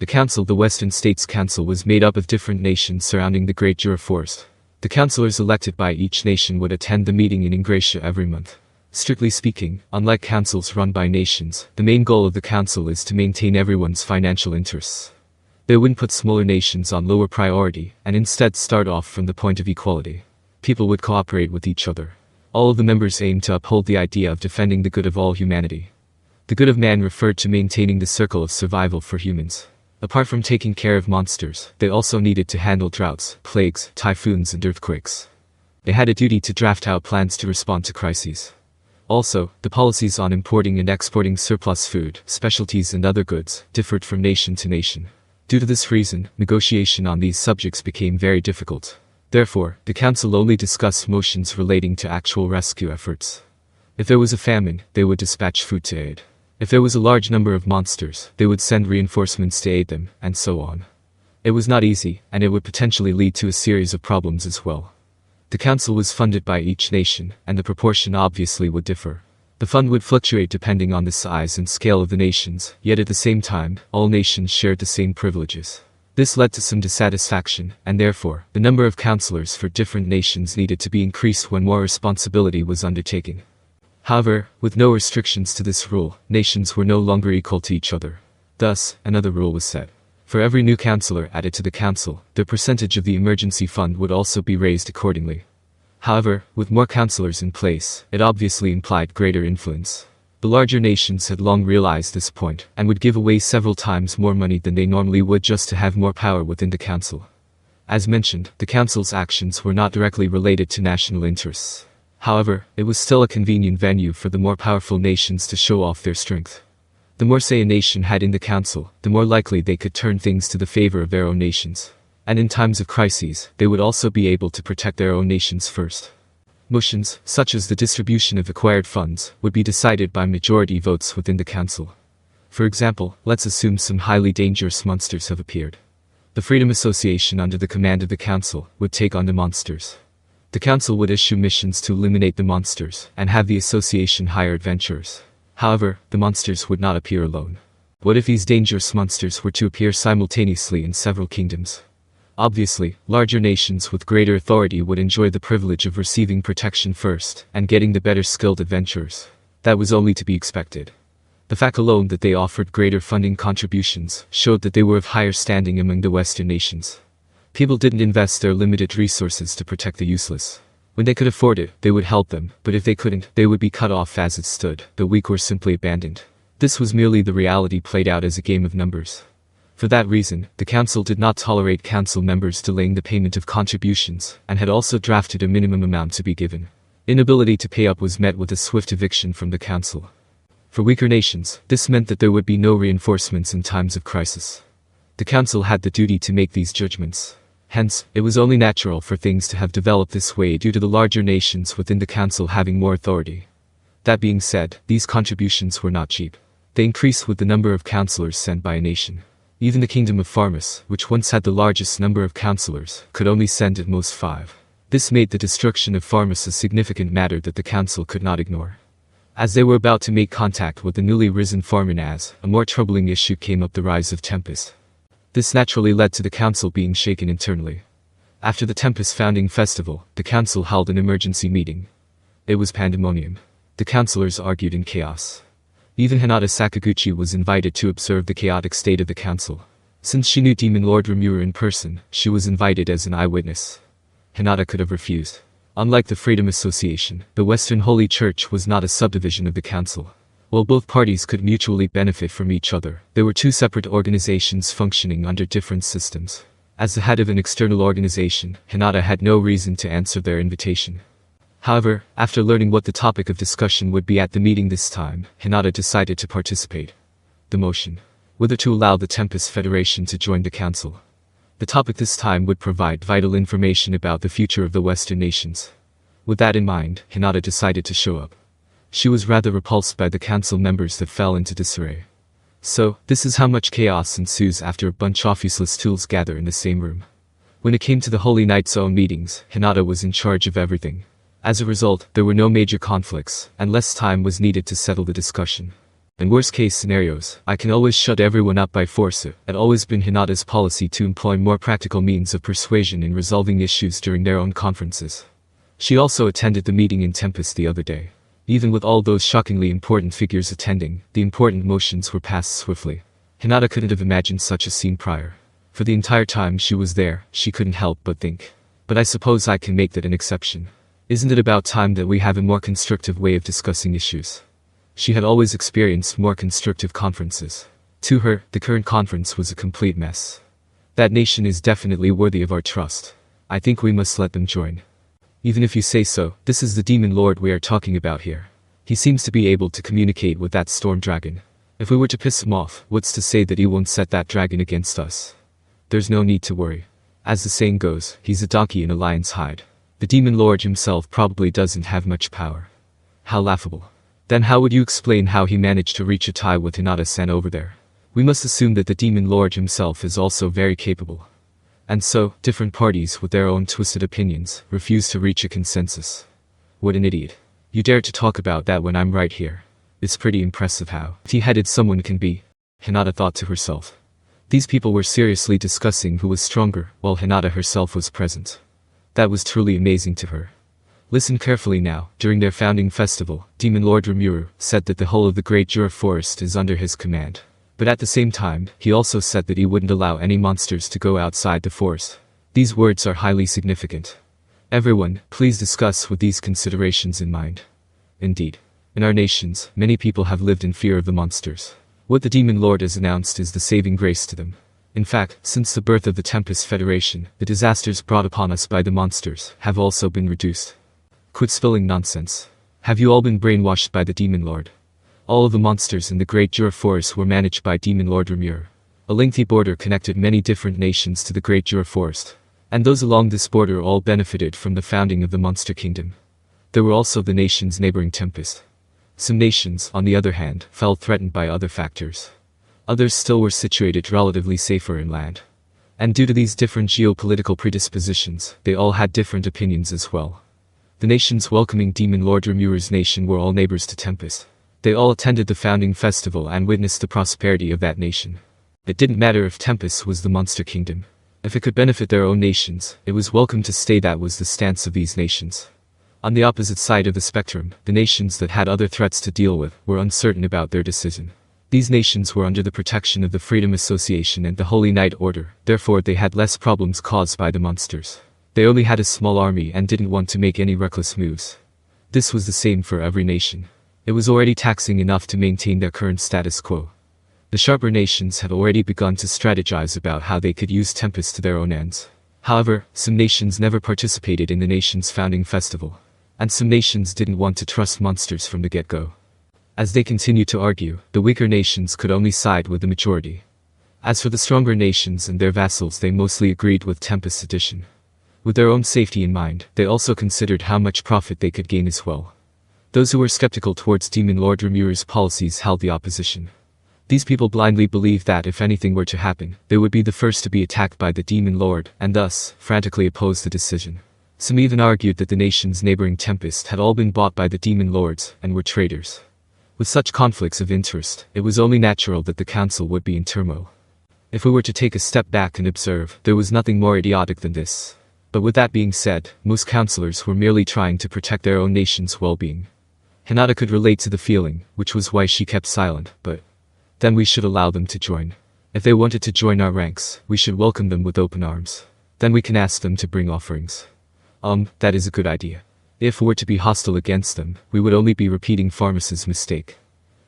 The Western States Council was made up of different nations surrounding the Great Jura Forest. The councillors elected by each nation would attend the meeting in Ingratia every month. Strictly speaking, unlike councils run by nations, the main goal of the council is to maintain everyone's financial interests. They wouldn't put smaller nations on lower priority, and instead start off from the point of equality. People would cooperate with each other. All of the members aimed to uphold the idea of defending the good of all humanity. The good of man referred to maintaining the circle of survival for humans. Apart from taking care of monsters, they also needed to handle droughts, plagues, typhoons and earthquakes. They had a duty to draft out plans to respond to crises. Also, the policies on importing and exporting surplus food, specialties and other goods differed from nation to nation. Due to this reason, negotiation on these subjects became very difficult. Therefore, the council only discussed motions relating to actual rescue efforts. If there was a famine, they would dispatch food to aid. If there was a large number of monsters, they would send reinforcements to aid them, and so on. It was not easy, and it would potentially lead to a series of problems as well. The council was funded by each nation, and the proportion obviously would differ. The fund would fluctuate depending on the size and scale of the nations, yet at the same time, all nations shared the same privileges. This led to some dissatisfaction, and therefore, the number of councillors for different nations needed to be increased when more responsibility was undertaken. However, with no restrictions to this rule, nations were no longer equal to each other. Thus, another rule was set. For every new councillor added to the council, the percentage of the emergency fund would also be raised accordingly. However, with more councillors in place, it obviously implied greater influence. The larger nations had long realized this point, and would give away several times more money than they normally would just to have more power within the council. As mentioned, the council's actions were not directly related to national interests. However, it was still a convenient venue for the more powerful nations to show off their strength. The more say a nation had in the council, the more likely they could turn things to the favor of their own nations. And in times of crises, they would also be able to protect their own nations first. Motions, such as the distribution of acquired funds, would be decided by majority votes within the council. For example, let's assume some highly dangerous monsters have appeared. The Freedom Association under the command of the council would take on the monsters. The council would issue missions to eliminate the monsters, and have the association hire adventurers. However, the monsters would not appear alone. What if these dangerous monsters were to appear simultaneously in several kingdoms? Obviously, larger nations with greater authority would enjoy the privilege of receiving protection first, and getting the better skilled adventurers. That was only to be expected. The fact alone that they offered greater funding contributions showed that they were of higher standing among the Western nations. People didn't invest their limited resources to protect the useless. When they could afford it, they would help them, but if they couldn't, they would be cut off as it stood. The weak were simply abandoned. This was merely the reality played out as a game of numbers. For that reason, the council did not tolerate council members delaying the payment of contributions, and had also drafted a minimum amount to be given. Inability to pay up was met with a swift eviction from the council. For weaker nations, this meant that there would be no reinforcements in times of crisis. The council had the duty to make these judgments. Hence, it was only natural for things to have developed this way due to the larger nations within the council having more authority. That being said, these contributions were not cheap. They increased with the number of councillors sent by a nation. Even the kingdom of Pharmus, which once had the largest number of councillors, could only send at most 5. This made the destruction of Pharmus a significant matter that the council could not ignore. As they were about to make contact with the newly risen Pharminaz, a more troubling issue came up: the rise of Tempest. This naturally led to the council being shaken internally. After the Tempest founding festival, the council held an emergency meeting. It was pandemonium. The councillors argued in chaos. Even Hinata Sakaguchi was invited to observe the chaotic state of the council. Since she knew Demon Lord Rimuru in person, she was invited as an eyewitness. Hinata could have refused. Unlike the Freedom Association, the Western Holy Church was not a subdivision of the council. While both parties could mutually benefit from each other, there were two separate organizations functioning under different systems. As the head of an external organization, Hinata had no reason to answer their invitation. However, after learning what the topic of discussion would be at the meeting this time, Hinata decided to participate. The motion: whether to allow the Tempest Federation to join the council. The topic this time would provide vital information about the future of the Western nations. With that in mind, Hinata decided to show up. She was rather repulsed by the council members that fell into disarray. So, this is how much chaos ensues after a bunch of useless tools gather in the same room. When it came to the Holy Knight's own meetings, Hinata was in charge of everything. As a result, there were no major conflicts, and less time was needed to settle the discussion. In worst-case scenarios, I can always shut everyone up by force. It had always been Hinata's policy to employ more practical means of persuasion in resolving issues during their own conferences. She also attended the meeting in Tempest the other day. Even with all those shockingly important figures attending, the important motions were passed swiftly. Hinata couldn't have imagined such a scene prior. For the entire time she was there, she couldn't help but think. But I suppose I can make that an exception. Isn't it about time that we have a more constructive way of discussing issues? She had always experienced more constructive conferences. To her, the current conference was a complete mess. That nation is definitely worthy of our trust. I think we must let them join. Even if you say so, this is the demon lord we are talking about here. He seems to be able to communicate with that storm dragon. If we were to piss him off, what's to say that he won't set that dragon against us? There's no need to worry. As the saying goes, he's a donkey in a lion's hide. The demon lord himself probably doesn't have much power. How laughable. Then how would you explain how he managed to reach a tie with Hinata-san over there? We must assume that the demon lord himself is also very capable. And so, different parties with their own twisted opinions refuse to reach a consensus. What an idiot. You dare to talk about that when I'm right here. It's pretty impressive how empty-headed someone can be, Hinata thought to herself. These people were seriously discussing who was stronger, while Hinata herself was present. That was truly amazing to her. Listen carefully now. During their founding festival, Demon Lord Rimuru said that the whole of the Great Jura Forest is under his command. But at the same time, he also said that he wouldn't allow any monsters to go outside the forest. These words are highly significant. Everyone, please discuss with these considerations in mind. Indeed. In our nations, many people have lived in fear of the monsters. What the Demon Lord has announced is the saving grace to them. In fact, since the birth of the Tempest Federation, the disasters brought upon us by the monsters have also been reduced. Quit spilling nonsense. Have you all been brainwashed by the Demon Lord? All of the monsters in the Great Jura Forest were managed by Demon Lord Rimuru. A lengthy border connected many different nations to the Great Jura Forest, and those along this border all benefited from the founding of the Monster Kingdom. There were also the nations neighboring Tempest. Some nations, on the other hand, felt threatened by other factors. Others still were situated relatively safer inland. And due to these different geopolitical predispositions, they all had different opinions as well. The nations welcoming Demon Lord Rimuru's nation were all neighbors to Tempest. They all attended the founding festival and witnessed the prosperity of that nation. It didn't matter if Tempest was the Monster Kingdom. If it could benefit their own nations, it was welcome to stay. That was the stance of these nations. On the opposite side of the spectrum, the nations that had other threats to deal with were uncertain about their decision. These nations were under the protection of the Freedom Association and the Holy Knight Order, therefore they had less problems caused by the monsters. They only had a small army and didn't want to make any reckless moves. This was the same for every nation. It was already taxing enough to maintain their current status quo. The sharper nations had already begun to strategize about how they could use Tempest to their own ends. However, some nations never participated in the nation's founding festival. And some nations didn't want to trust monsters from the get-go. As they continued to argue, the weaker nations could only side with the majority. As for the stronger nations and their vassals, they mostly agreed with Tempest's addition. With their own safety in mind, they also considered how much profit they could gain as well. Those who were skeptical towards Demon Lord Rimuru's policies held the opposition. These people blindly believed that if anything were to happen, they would be the first to be attacked by the Demon Lord, and thus, frantically opposed the decision. Some even argued that the nations neighboring Tempest had all been bought by the Demon Lords, and were traitors. With such conflicts of interest, it was only natural that the council would be in turmoil. If we were to take a step back and observe, there was nothing more idiotic than this. But with that being said, most councillors were merely trying to protect their own nation's well-being. Hinata could relate to the feeling, which was why she kept silent, but then we should allow them to join. If they wanted to join our ranks, we should welcome them with open arms. Then we can ask them to bring offerings. That is a good idea. If we were to be hostile against them, we would only be repeating Pharmas's mistake.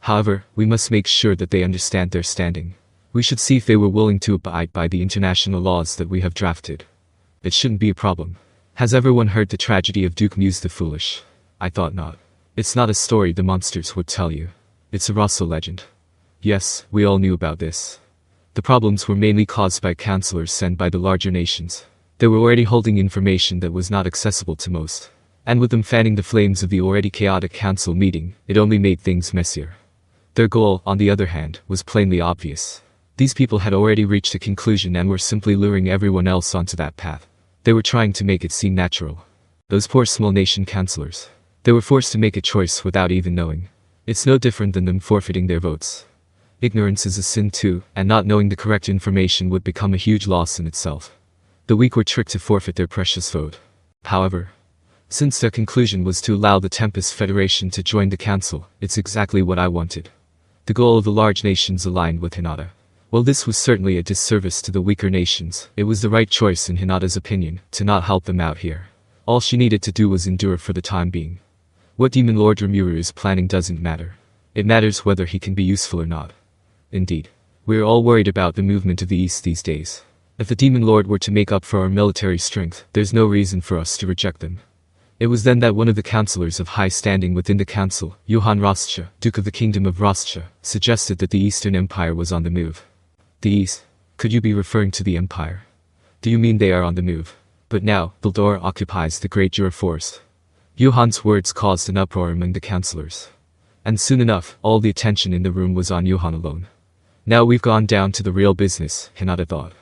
However, we must make sure that they understand their standing. We should see if they were willing to abide by the international laws that we have drafted. It shouldn't be a problem. Has everyone heard the tragedy of Duke Muse the Foolish? I thought not. It's not a story the monsters would tell you. It's a Rosso legend. Yes, we all knew about this. The problems were mainly caused by councillors sent by the larger nations. They were already holding information that was not accessible to most. And with them fanning the flames of the already chaotic council meeting, it only made things messier. Their goal, on the other hand, was plainly obvious. These people had already reached a conclusion and were simply luring everyone else onto that path. They were trying to make it seem natural. Those poor small nation councillors. They were forced to make a choice without even knowing. It's no different than them forfeiting their votes. Ignorance is a sin too, and not knowing the correct information would become a huge loss in itself. The weak were tricked to forfeit their precious vote. However, since their conclusion was to allow the Tempest Federation to join the council, it's exactly what I wanted. The goal of the large nations aligned with Hinata. While this was certainly a disservice to the weaker nations, it was the right choice in Hinata's opinion, to not help them out here. All she needed to do was endure for the time being. What Demon Lord Rimuru is planning doesn't matter. It matters whether he can be useful or not. Indeed, we're all worried about the movement of the East these days. If the Demon Lord were to make up for our military strength, there's no reason for us to reject them. It was then that one of the councillors of high standing within the council, Johann Rostscha, Duke of the Kingdom of Rostscha, suggested that the Eastern Empire was on the move. The East? Could you be referring to the Empire? Do you mean they are on the move? But now, Baldor occupies the Great Jura Forest. Johann's words caused an uproar among the councillors. And soon enough, all the attention in the room was on Johann alone. Now we've gone down to the real business, Hinata thought.